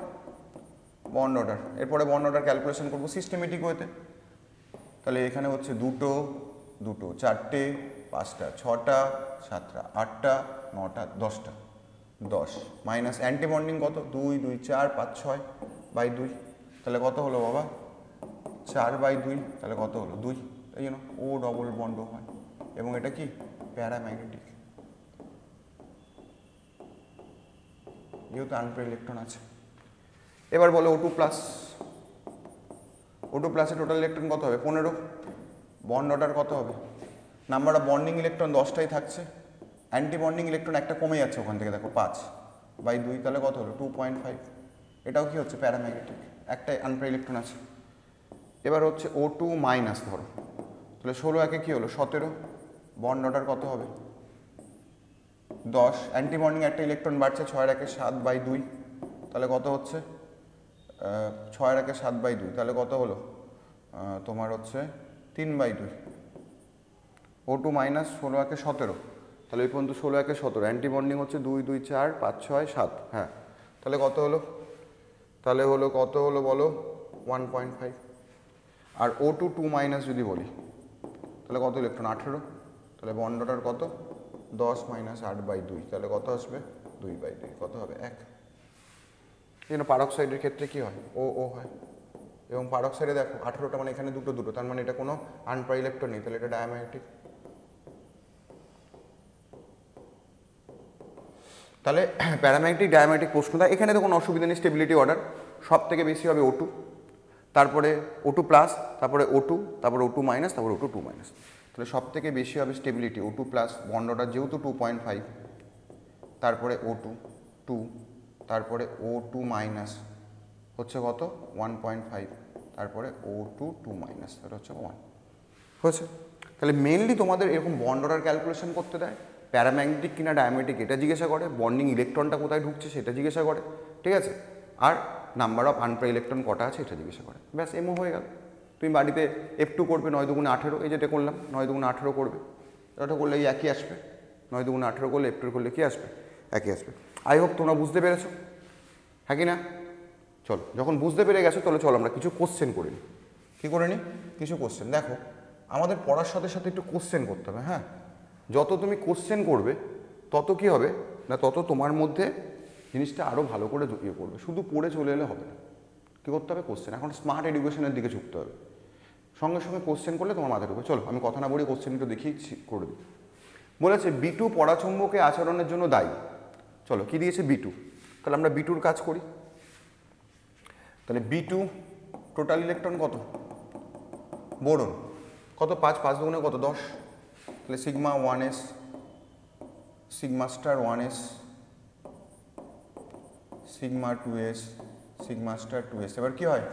বন্ড অর্ডার, এরপরে বন্ড অর্ডার ক্যালকুলেশন করবো সিস্টেমেটিক ওয়েতে। তাহলে এখানে হচ্ছে 2 2 4টে 5টা 6টা 7টা 8টা 9টা 10টা 10 মাইনাস অ্যান্টি বন্ডিং কত? 2 2 4 5 6/2, তাহলে কত হলো বাবা? 4/2, তাহলে কত হলো? 2। তাই জন্য ও ডবল বন্ড হয়, এবং এটা কি প্যারাম্যাগনেটিক, যেহেতু আনপেয়ার্ড ইলেকট্রন আছে। এবার বলো O2 প্লাস। O2 প্লাসের টোটাল ইলেকট্রন কত হবে? 15। বন্ড অর্ডার কত হবে? নাম্বার অফ বন্ডিং ইলেকট্রন 10টাই থাকছে, অ্যান্টি বন্ডিং ইলেকট্রন একটা কমে যাচ্ছে ওখান থেকে, দেখো 5/2, তাহলে কত হলো? 2.5। এটাও কি হচ্ছে? প্যারাম্যাগনেটিক, একটাই আনপেয়ার্ড ইলেকট্রন আছে। এবার হচ্ছে O2 মাইনাস ধরো, তাহলে 16 একে কী হলো? 17। বন্ড অর্ডার কত হবে? 10, অ্যান্টি বন্ডিং একটা ইলেকট্রন বাড়ছে 6 × 7/2, তাহলে কত হচ্ছে 6 × 7/2, তাহলে কত হলো তোমার হচ্ছে 3/2। O2 মাইনাস 16 × 17, তাহলে এই পর্যন্ত 16 × 17, অ্যান্টি বন্ডিং হচ্ছে 2 2 4 5 6 7, হ্যাঁ, তাহলে কত হলো, তাহলে হলো কত হলো বলো 1.5। আর O2 2 মাইনাস যদি বলি তাহলে কত ইলেকট্রন 18, তাহলে বন্ড অর্ডার কত 10 - 8/2, তাহলে কত আসবে 2/2, কত হবে 1। এই পারক্সাইডের ক্ষেত্রে কি হয় ও ও হয়, এবং পারক্সাইডে দেখো 18টা মানে এখানে দুটো দুটো, তার মানে এটা কোনো আনপ্রাই ইলেকট্রন নেই, তাহলে এটা ডায়াম্যাগনেটিক। তাহলে প্যারাম্যাগনেটিক ডায়াম্যাগনেটিক প্রশ্ন দেয়, এখানে তো কোনো অসুবিধা নেই, স্টেবিলিটি অর্ডার সব থেকে বেশি হবে O2, তারপরে O2 প্লাস, তারপরে O2, তারপরে O2 মাইনাস, তারপরে O2 2 মাইনাস, তাহলে সব থেকে বেশি হবে stability O2 plus, bond order যেহেতু 2.5, তারপরে O2 2, তারপরে O2 মাইনাস হচ্ছে কত 1.5, তারপরে O2 2 মাইনাস, এটা হচ্ছে 1 হয়েছে। তাহলে মেনলি তোমাদের এরকম বন্ড অর্ডার ক্যালকুলেশন করতে দেয়, প্যারাম্যাগনেটিক কিনা ডায়াম্যাগনেটিক এটা জিজ্ঞাসা করে, বন্ডিং ইলেকট্রনটা কোথায় ঢুকছে সেটা জিজ্ঞাসা করে, ঠিক আছে, আর নাম্বার অফ আনপ্রাই ইলেকট্রন কটা আছে এটা জিজ্ঞাসা করে, ব্যাস এমও হয়ে গেল। তুমি বাড়িতে F2 করবে 9 × 18, এই যেটা করলাম 9 × 18 করবে, এটা করলে এই একই আসবে, 9 × 18 করলে F2 করলে কি আসবে একই আসবে। আই হোপ তোমরা বুঝতে পেরেছো, হ্যাঁ কি না? চলো, যখন বুঝতে পেরে গেছো তাহলে চলো আমরা কিছু কোশ্চেন করে নিই। কী করে নিই? কিছু কোশ্চেন। দেখো আমাদের পড়ার সাথে সাথে একটু কোশ্চেন করতে হবে, হ্যাঁ, যত তুমি কোশ্চেন করবে তত কি হবে না, তত তোমার মধ্যে জিনিসটা আরও ভালো করে ইয়ে করবে, শুধু পড়ে চলে এলে হবে না, কী করতে হবে কোশ্চেন, এখন স্মার্ট এডুকেশনের দিকে ঝুঁকতে হবে, সঙ্গে সঙ্গে কোশ্চেন করলে তোমার মাথায় ঢুকবে। চলো আমি কথা না বলি কোশ্চেন একটু দেখিয়ে করে দিই। বলেছে B2 পরাচুম্বকে আচরণের জন্য দায়ী, চলো কি দিয়েছে B2, তাহলে আমরা B2-র কাজ করি। তাহলে B2 টোটাল ইলেকট্রন কত, বোরন কত 5, 5 দুগুণে কত 10, তাহলে sigma 1s, sigma star 1s, sigma 2s, sigma star 2s, এবার কি হয়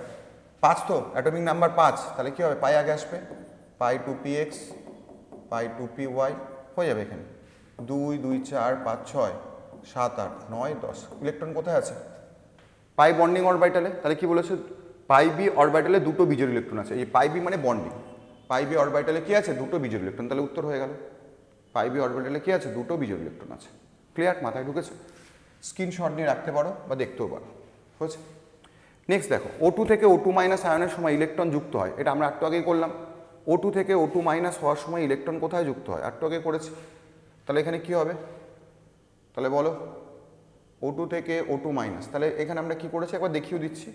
5 তো অ্যাটমিক নাম্বার 5, তাহলে কি হবে পাই আগে আসবে, পাই 2px, পাই 2py হয়ে যাবে, এখানে 2 2 4 5 6 7 8 9 10 ইলেকট্রন কোথায় আছে পাই বন্ডিং অরবিটালে, তাহলে কি বলেছে পাই বি অরবিটালে দুটো বিজোড় ইলেকট্রন আছে, এই পাই বি মানে বন্ডিং, পাই বি অরবিটালে কি আছে দুটো বিজোড় ইলেকট্রন, তাহলে উত্তর হয়ে গেল পাই বি অরবিটালে কি আছে দুটো বিজোড় ইলেকট্রন আছে। ক্লিয়ার, মাথায় ঢুকেছে? স্ক্রিনশট নিয়ে রাখতে পারো বা দেখতেও পারো, হয়েছে। নেক্সট দেখো O2 থেকে O2 মাইনাস আয়নের সময় ইলেকট্রন যুক্ত হয়, এটা আমরা একটু আগেই করলাম। O2 থেকে O2 মাইনাস হওয়ার সময় ইলেকট্রন কোথায় যুক্ত হয়, একটু আগে করেছি, তাহলে এখানে কি হবে, তাহলে বলো O2 থেকে O2 মাইনাস, তাহলে এখানে আমরা কি করেছি একবার দেখিয়ে দিচ্ছি,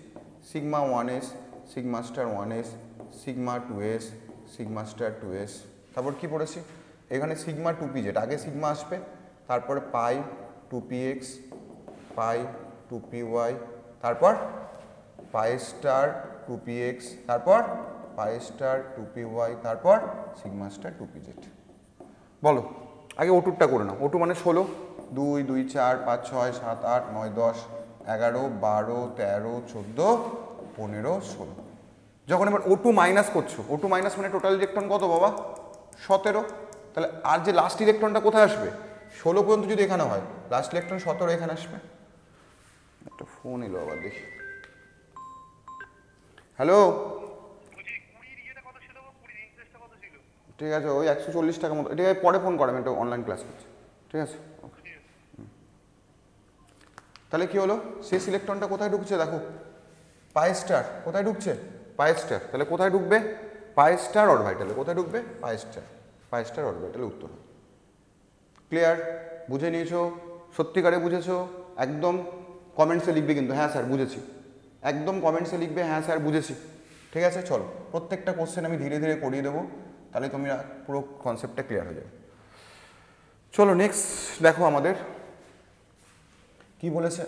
sigma 1s, sigma star 1s, sigma 2s, sigma star 2s, তারপর কি পড়েছি এখানে সিগমা 2pz, আগে সিগমা আসবে, তারপরে পাই 2px, পাই 2py, তারপর পাই স্টার 2px, তারপর পাই স্টার 2py, তারপর সিগমা স্টার 2pz। বলো আগে O2টা করে নাও, O2 মানে 16, 2 2 4 5 6 7 8 9 10 11 12 13 14 15 16, যখন এবার O2 মাইনাস করছো, O2 মাইনাস মানে টোটাল ইলেকট্রন কত বাবা 17, তাহলে আর যে লাস্ট ইলেকট্রনটা কোথায় আসবে 16 পর্যন্ত যদি এখানে হয় লাস্ট ইলেকট্রন 17 এখানে আসবে। একটা ফোন এলো আবার দেখি, হ্যালো, ঠিক আছে ওই 140 টাকা মতো, ঠিক আছে পরে ফোন করে, আমি একটা অনলাইন ক্লাস করছি, ঠিক আছে। তাহলে কি হলো শেষ ইলেকট্রনটা কোথায় ঢুকছে দেখো পাই স্টার, কোথায় ঢুকছে পাই স্টার, তাহলে কোথায় ঢুকবে পাই স্টার অরবিটালে, কোথায় ঢুকবে পাই স্টার অরবিটালে উত্তর। ক্লিয়ার, বুঝে নিয়েছো, সত্যিকারে বুঝেছো, একদম কমেন্টসে লিখবে কিন্তু হ্যাঁ স্যার বুঝেছি, একদম কমেন্টসে লিখবে হ্যাঁ স্যার বুঝেছি, ঠিক আছে। চলো প্রত্যেকটা কোশ্চেন আমি ধীরে ধীরে করিয়ে দেবো, তাহলে তোমরা পুরো কনসেপ্টটা ক্লিয়ার হয়ে যাবে। চলো নেক্সট দেখো আমাদের কি বলেছে,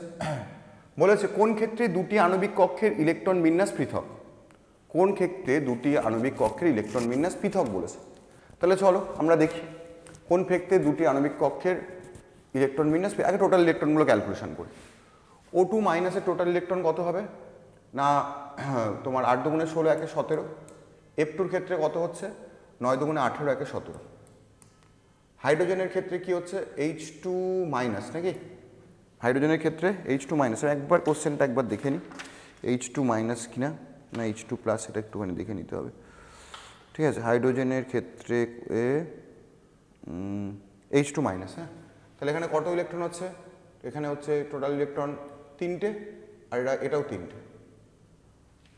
বলেছে কোন ক্ষেত্রে দুটি আণবিক কক্ষের ইলেকট্রন বিন্যাস পৃথক, কোন ক্ষেত্রে দুটি আণবিক কক্ষের ইলেকট্রন বিন্যাস পৃথক বলেছে। তাহলে চলো আমরা দেখি কোন ক্ষেত্রে দুটি আণবিক কক্ষের ইলেকট্রন বিন্যাস, আগে টোটাল ইলেকট্রনগুলো ক্যালকুলেশন করি। O2 মাইনাসের টোটাল ইলেকট্রন কত হবে না তোমার 8 দুগুণে 16 একে 17, F2-র ক্ষেত্রে কত হচ্ছে 9 দুগুণে 18 একে 17, হাইড্রোজেনের ক্ষেত্রে কি হচ্ছে H2 মাইনাস নাকি, হাইড্রোজেনের ক্ষেত্রে H2 মাইনাস, একবার কোশ্চেনটা একবার দেখে নিই H2 মাইনাস কিনা না H2 প্লাস, এটা একটুখানি দেখে নিতে হবে। ঠিক আছে, হাইড্রোজেনের ক্ষেত্রে H2 মাইনাস, হ্যাঁ, তাহলে এখানে কত ইলেকট্রন হচ্ছে, এখানে হচ্ছে টোটাল ইলেকট্রন 3টে, আর এটাও 3টে।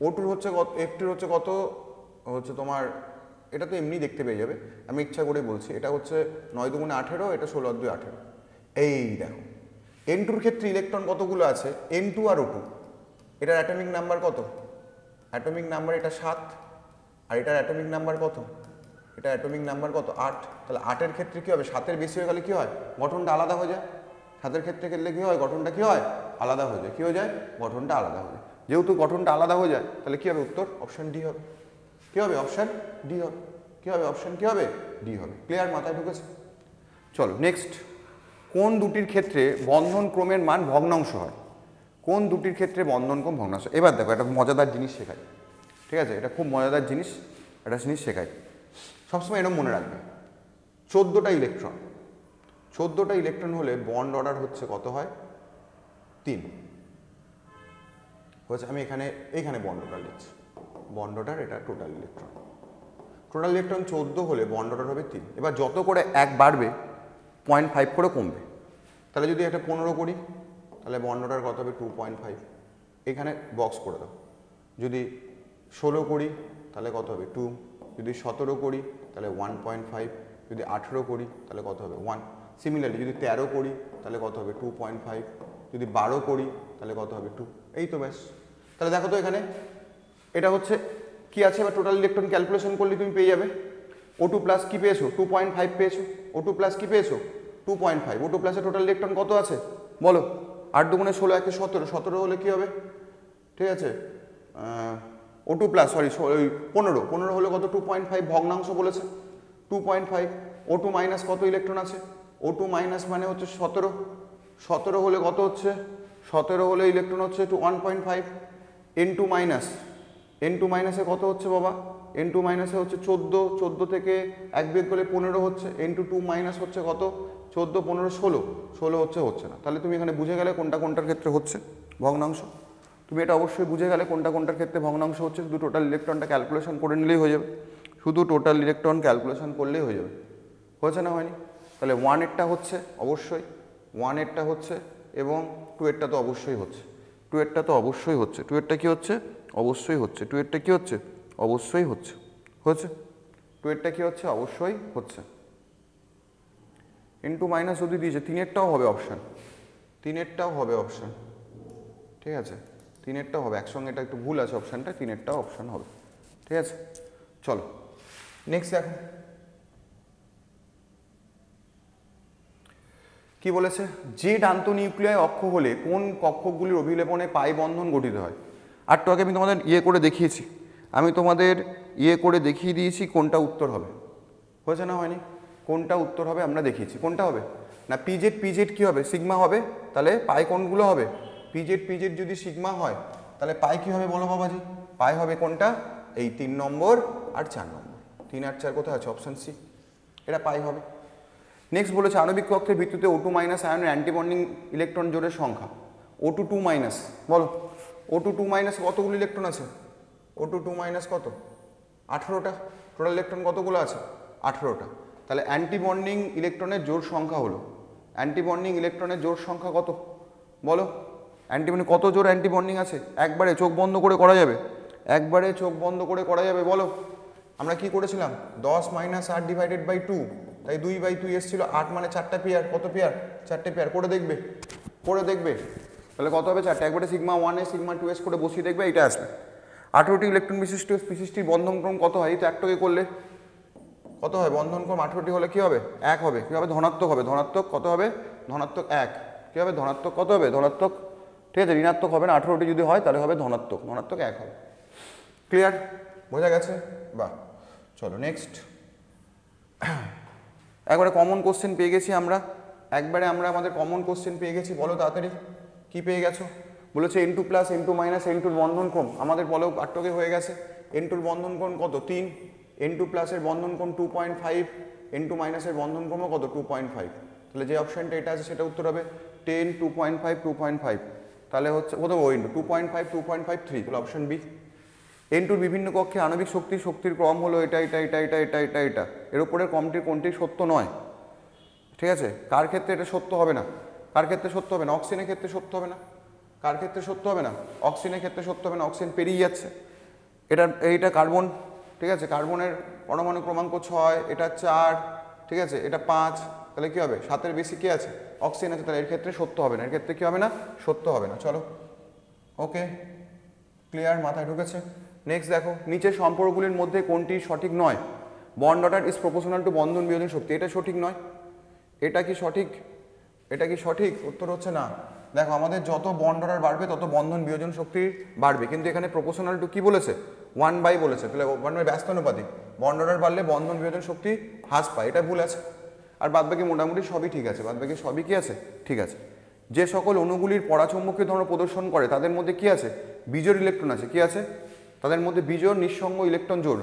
O2 হচ্ছে কত, F2 হচ্ছে কত, হচ্ছে তোমার, এটা তো এমনি দেখতে পেয়ে যাবে, আমি ইচ্ছা করে বলছি, এটা হচ্ছে 9 দুগুণে 18, এটা 16 আর 2 18। এই দেখো N2 এর ক্ষেত্রে ইলেকট্রন কতগুলো আছে, N2 আর O2, এটার অ্যাটমিক নাম্বার কত, অ্যাটমিক নাম্বার এটা 7, আর এটার অ্যাটমিক নাম্বার কত, এটা অ্যাটমিক নাম্বার কত 8। তাহলে 8-এর ক্ষেত্রে কী হবে, 7-এর বেশি হয়ে গেলে কী হয়, গঠনটা আলাদা হয়ে যায়। 7-এর ক্ষেত্রে গেলে কী হয়, গঠনটা কী হয়, আলাদা হয়ে যায়। কী হয়ে যায়, গঠনটা আলাদা হয়ে যায়। যেহেতু গঠনটা আলাদা হয়ে যায়, তাহলে কী হবে, উত্তর অপশান ডি হবে। কী হবে, অপশান ডি হবে। কী হবে, অপশান কী হবে, ডি হবে। ক্লিয়ার, মাথায় ঢুকেছে? চলো নেক্সট, কোন দুটির ক্ষেত্রে বন্ধন ক্রমের মান ভগ্নাংশ হয়, কোন দুটির ক্ষেত্রে বন্ধন ক্রম ভগ্নাংশ। এবার দেখো একটা মজাদার জিনিস শেখায়, ঠিক আছে, এটা খুব মজাদার জিনিস, একটা জিনিস শেখায়, সবসময় এরকম মনে রাখবে। 14টা ইলেকট্রন, 14টা ইলেকট্রন হলে বন্ড অর্ডার হচ্ছে কত হয়, 3 হচ্ছে। আমি এইখানে বন্ড অর্ডার লিখছি, বন্ড অর্ডার, এটা টোটাল ইলেকট্রন। টোটাল ইলেকট্রন 14 হলে বন্ড অর্ডার হবে 3। এবার যত করে 1 বাড়বে 0.5 করে কমবে। তাহলে যদি একটা 15 করি, তাহলে বন্ড অর্ডার কত হবে, 2.5, এখানে বক্স করে দাও। যদি 16 করি তাহলে কত হবে, 2। যদি 17 করি তাহলে 1.5, যদি 18 করি তাহলে কত হবে, 1। সিমিলারলি যদি 13 করি তাহলে কত হবে, 2.5, যদি 12 করি তাহলে কত হবে, 2। এই তো ব্যাস। তাহলে দেখো তো এখানে এটা হচ্ছে কি আছে, এবার টোটাল ইলেকট্রন ক্যালকুলেশন করলে তুমি পেয়ে যাবে। O2 প্লাস কি পেয়েছো, 2.5 পেয়েছো। O2 প্লাস কি পেয়েছো, 2.5। O2 প্লাসে টোটাল ইলেকট্রন কত আছে বলো, 8 দুগুণে 16, 1 17, 17 হলে কি হবে, ঠিক আছে, O2 প্লাস সরি 15 হলে কত, 2.5 ভগ্নাংশ বলেছে 2.5। O2 মাইনাস কত ইলেকট্রন আছে, O2 মাইনাস মানে হচ্ছে 17, 17 হলে কত হচ্ছে, 17 হলে ইলেকট্রন হচ্ছে 1.5। N2 মাইনাস, N2 মাইনাসে কত হচ্ছে বাবা, N2 মাইনাসে হচ্ছে 14, 14 থেকে 1 বিয়োগ করলে 15 হচ্ছে। N2 2 মাইনাস হচ্ছে কত, 14, 15, 16, 16 হচ্ছে না। তাহলে তুমি এখানে বুঝে গেলে কোনটা কোনটার ক্ষেত্রে হচ্ছে ভগ্নাংশ। তুমি এটা অবশ্যই বুঝে গেলে কোনটা কোনটার ক্ষেত্রে ভগ্নাংশ হচ্ছে। শুধু টোটাল ইলেকট্রনটা ক্যালকুলেশন করে নিলেই হয়ে যাবে, শুধু টোটাল ইলেকট্রন ক্যালকুলেশন করলেই হয়ে যাবে। হয়েছে না, হয়নি? তাহলে 1-এরটা হচ্ছে অবশ্যই, 1-এরটা হচ্ছে, এবং 2-এরটা তো অবশ্যই হচ্ছে, 2-এরটা তো অবশ্যই হচ্ছে, 2-এরটা কি হচ্ছে, অবশ্যই হচ্ছে, 2-এরটা কি হচ্ছে, অবশ্যই হচ্ছে, হচ্ছে 2-এরটা কি হচ্ছে, অবশ্যই হচ্ছে। N2 মাইনাস যদি দিয়েছে, 3-এরটাও হবে অপশান, 3-এরটাও হবে অপশান, ঠিক আছে, 3-এরটাও হবে, একসঙ্গে এটা একটু ভুল আছে অপশানটা, 3-এরটাও অপশান হবে, ঠিক আছে। চলো নেক্সট দেখো কি বলেছে, জেড আন্তঃনিউক্লিয়ায় অক্ষ হলে কোন কক্ষকগুলির অভিলেপনে পাই বন্ধন গঠিত হয়। আর তো আগে আমি তোমাদের করে দেখিয়েছি, আমি তোমাদের করে দেখিয়ে দিয়েছি কোনটা উত্তর হবে। হয়েছে না, হয়নি? কোনটা উত্তর হবে আমরা দেখিয়েছি। কোনটা হবে না, পিজেড কি হবে, সিগমা হবে। তাহলে পাই কোনগুলো হবে, পিজেড যদি সিগমা হয় তাহলে পাই কি হবে বলো বাবাজি, পাই হবে কোনটা, এই 3 নম্বর আর 4 নম্বর, 3 আর 4 কোথায় আছে, অপশান সি, এটা পাই হবে। নেক্সট বলেছে আণবিক কক্ষের ভিত্তিতে O2 মাইনাস আয়নের অ্যান্টিবন্ডিং ইলেকট্রন জোড়ের সংখ্যা। O2 2 মাইনাস বলো, O2 2 মাইনাস কতগুলো ইলেকট্রন আছে, O2 2 মাইনাস কত, 18টা। টোটাল ইলেকট্রন কতগুলো আছে, 18টা। তাহলে অ্যান্টিবন্ডিং ইলেকট্রনের জোড় সংখ্যা হলো, অ্যান্টিবন্ডিং ইলেকট্রনের জোড় সংখ্যা কত বলো, অ্যান্টিবন্ডিং কত জোড় অ্যান্টিবন্ডিং আছে, একবারে চোখ বন্ধ করে করা যাবে, একবারে চোখ বন্ধ করে করা যাবে বলো। আমরা কি করেছিলাম, 10 মাইনাস 8 ডিভাইডেড বাই 2, তাই 2/2 এসেছিল, 8 মানে 4টা পেয়ার, কত পেয়ার, 4টে পেয়ার, করে দেখবে, করে দেখবে, তাহলে কত হবে 4টে, একবারে সিগমা 1s সিগমা 2s করে বসিয়ে দেখবে, এইটা আসবে। 18টি ইলেকট্রন বিশিষ্ট স্পিসিসটির বন্ধনক্রম কত হয়, এই তো একটাকে করলে কত হয়, বন্ধনক্রম 18টি হলে কি হবে, 1 হবে, কি হবে, ধনাত্মক হবে, ধনাত্মক কত হবে, ধনাত্মক 1, কি হবে, ধনাত্মক কত হবে, ধনাত্মক, ঠিক আছে, ঋণাত্মক হবে না, 18টি যদি হয় তাহলে হবে ধনাত্মক, ধনাত্মক 1 হবে। ক্লিয়ার, বোঝা গেছে, বাহ। চলো নেক্সট, একবারে কমন কোশ্চেন পেয়ে গেছি আমরা, একবারে আমরা আমাদের কমন কোশ্চেন পেয়ে গেছি, বলো তাড়াতাড়ি কি পেয়ে গেছো। বলেছে N2 plus N2 minus N2 এর বন্ধনক্রম, আমাদের বলো পাঠ্যকে হয়ে গেছে, N2 এর বন্ধনক্রম কত, 3, N2 প্লাসের বন্ধনক্রম 2.5, N2 মাইনাসের বন্ধন ক্রম কত 2.5, তাহলে যে অপশানটা এটা আছে সেটা উত্তর হবে 10 2.5 2.5, তাহলে হচ্ছে কত ও ইন্টু 2.5 2.5 3, তাহলে অপশান বি। N2 বিভিন্ন কক্ষে আণবিক শক্তির ক্রম হলো এটা এটা এটা এটা এটা এটা এটা, এর উপরের ক্রমটির কোনটি সত্য নয়? ঠিক আছে, কার ক্ষেত্রে এটা সত্য হবে না? কার ক্ষেত্রে সত্য হবে না? অক্সিজেনের ক্ষেত্রে সত্য হবে না। কার ক্ষেত্রে সত্য হবে না? অক্সিজেনের ক্ষেত্রে সত্য হবে না, অক্সিজেন পেরিয়ে যাচ্ছে। এইটা কার্বন, ঠিক আছে, কার্বনের পরমাণু ক্রমাঙ্ক 6, এটা 4, ঠিক আছে, এটা 5, তাহলে কী হবে? 7-এর বেশি কী আছে? অক্সিজেন আছে, তাহলে এর ক্ষেত্রে সত্য হবে না। এর ক্ষেত্রে কী হবে না? সত্য হবে না। চলো, ওকে, ক্লিয়ার, মাথায় ঢুকেছে। নেক্সট দেখো, নিচের সম্পর্কগুলির মধ্যে কোনটি সঠিক নয়? Bond order is proportional to বন্ধন বিয়োজন শক্তি, এটা সঠিক নয়। এটা কি সঠিক? এটা কি সঠিক? উত্তর হচ্ছে না। দেখো, আমাদের যত বন্ড অর্ডার বাড়বে তত বন্ধন বিয়োজন শক্তি বাড়বে, কিন্তু এখানে প্রপোর্শনাল টু কি বলেছে? 1/, বলেছে, তাহলে 1/, ব্যস্তানুপাতিক। বন্ড অর্ডার বাড়লে বন্ধন বিয়োজন শক্তি হ্রাস পায়, এটা ভুল আছে। আর বাদবাকি মোটামুটি সবই ঠিক আছে, বাদবাকি সবই কি আছে? ঠিক আছে। যে সকল অণুগুলির পরাচৌম্বকীয় ধর্ম প্রদর্শন করে তাদের মধ্যে কি আছে? বিজোড় ইলেকট্রন আছে। কি আছে? তাদের মধ্যে বিজোড় নিঃসঙ্গ ইলেকট্রন জোড়।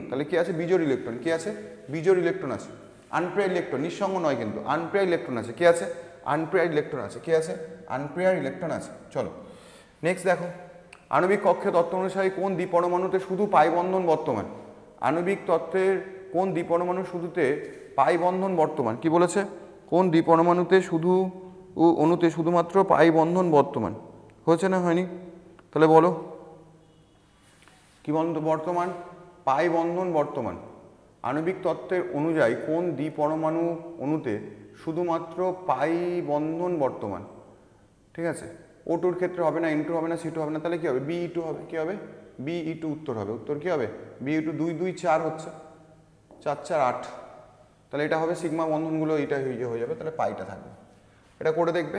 তাহলে কি আছে? বিজোড় ইলেকট্রন। কি আছে? বিজোড় ইলেকট্রন আছে। আনপেয়ার ইলেকট্রন, নিঃসঙ্গ নয় কিন্তু, আনপেয়ার ইলেকট্রন আছে। কি আছে? আনপেয়ার ইলেকট্রন আছে। কি আছে? আনপেয়ার ইলেকট্রন আছে। চলো নেক্সট দেখো, আণবিক কক্ষে তত্ত্ব অনুসারে কোন দ্বিপরমাণুতে শুধু পাই বন্ধন বর্তমান? আণবিক তত্ত্বের কোন দ্বিপরমাণু শুধুতে পাই বন্ধন বর্তমান? কি বলেছে? কোন দ্বিপরমাণুতে অণুতে শুধুমাত্র পাই বন্ধন বর্তমান? হয়েছে না হয়নি? তাহলে বলো, কি বর্তমান? পাই বন্ধন বর্তমান। আণবিক তত্ত্বের অনুযায়ী কোন দ্বিপরমাণু অণুতে শুধুমাত্র পাই বন্ধন বর্তমান? ঠিক আছে, O2-র ক্ষেত্রে হবে না, N2 হবে না, C2 হবে না, তাহলে কি হবে? Be2 হবে। কি হবে? Be2 উত্তর হবে। উত্তর কি হবে? Be2, 2 2 4 হচ্ছে, 4 4 8, তাহলে এটা হবে সিগমা বন্ধনগুলো এইটা হয়ে যাবে, তাহলে পাইটা থাকবে। এটা করে দেখবে।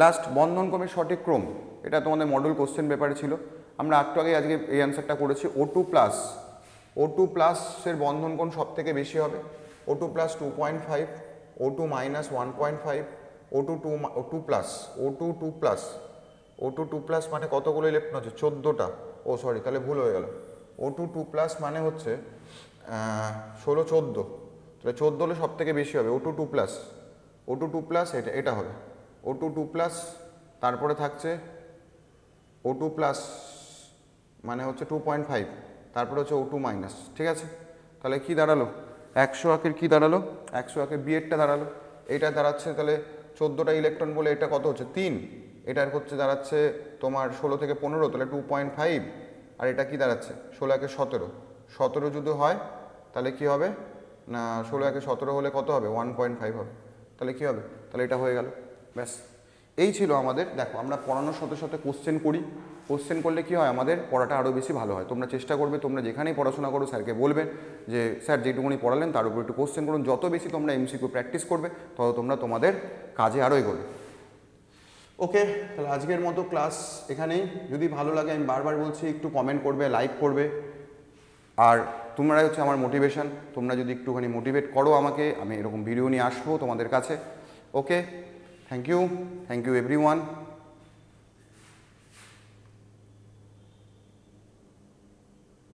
লাস্ট, বন্ধন ক্রমের সঠিক ক্রম, এটা তোমাদের মডেল কোশ্চেন পেপারে ছিল। আমরা একটু আগে আজকে এই অ্যান্সারটা করেছি। O2 প্লাসের বন্ধন কোণ সব থেকে বেশি হবে। O2 plus 2.5, O2 minus 1.5, O2 2 plus মানে কতগুলো ইলেকট্রন আছে? 14টা। ও সরি, তাহলে ভুল হয়ে গেল। O2 2 প্লাস মানে হচ্ছে 16 14, তাহলে 14 হলে সব থেকে বেশি হবে। O2 2 প্লাস এটা হবে O2 2 প্লাস, তারপরে থাকছে O2 প্লাস মানে হচ্ছে 2.5, তারপরে হচ্ছে O2 মাইনাস। ঠিক আছে, তাহলে কি দাঁড়ালো? 100 কি দাঁড়ালো? 100 বিয়েরটা দাঁড়ালো। এইটা দাঁড়াচ্ছে তাহলে 14টা ইলেকট্রন বলে এটা কত হচ্ছে? 3। এটার হচ্ছে দাঁড়াচ্ছে তোমার 16 থেকে 15, তাহলে 2.5। আর এটা কি দাঁড়াচ্ছে? 16 17। 17 যদি হয় তাহলে কি হবে না, 16 17 হলে কত হবে? 1.5 হবে। তাহলে কি হবে? তাহলে এটা হয়ে গেল, ব্যাস। এই ছিল আমাদের। দেখো, আমরা পড়ানোর সাথে সাথে কোশ্চেন করি। কোশ্চেন করলে কি হয়? আমাদের পড়াটা আরও বেশি ভালো হয়। তোমরা চেষ্টা করবে, তোমরা যেখানেই পড়াশোনা করো স্যারকে বলবে যে স্যার যেটুকুনি পড়ালেন তার উপর একটু কোশ্চেন করুন। যত বেশি তোমরা MCQ প্র্যাকটিস করবে তত তোমরা তোমাদের কাজে আরও এগোবে। ওকে, তাহলে আজকের মতো ক্লাস এখানেই। যদি ভালো লাগে, আমি বারবার বলছি, একটু কমেন্ট করবে, লাইক করবে। আর তোমরাই হচ্ছে আমার মোটিভেশন। তোমরা যদি একটুখানি মোটিভেট করো আমাকে, আমি এরকম ভিডিও নিয়ে আসবো তোমাদের কাছে। ওকে, থ্যাংক ইউ এভরিওয়ান।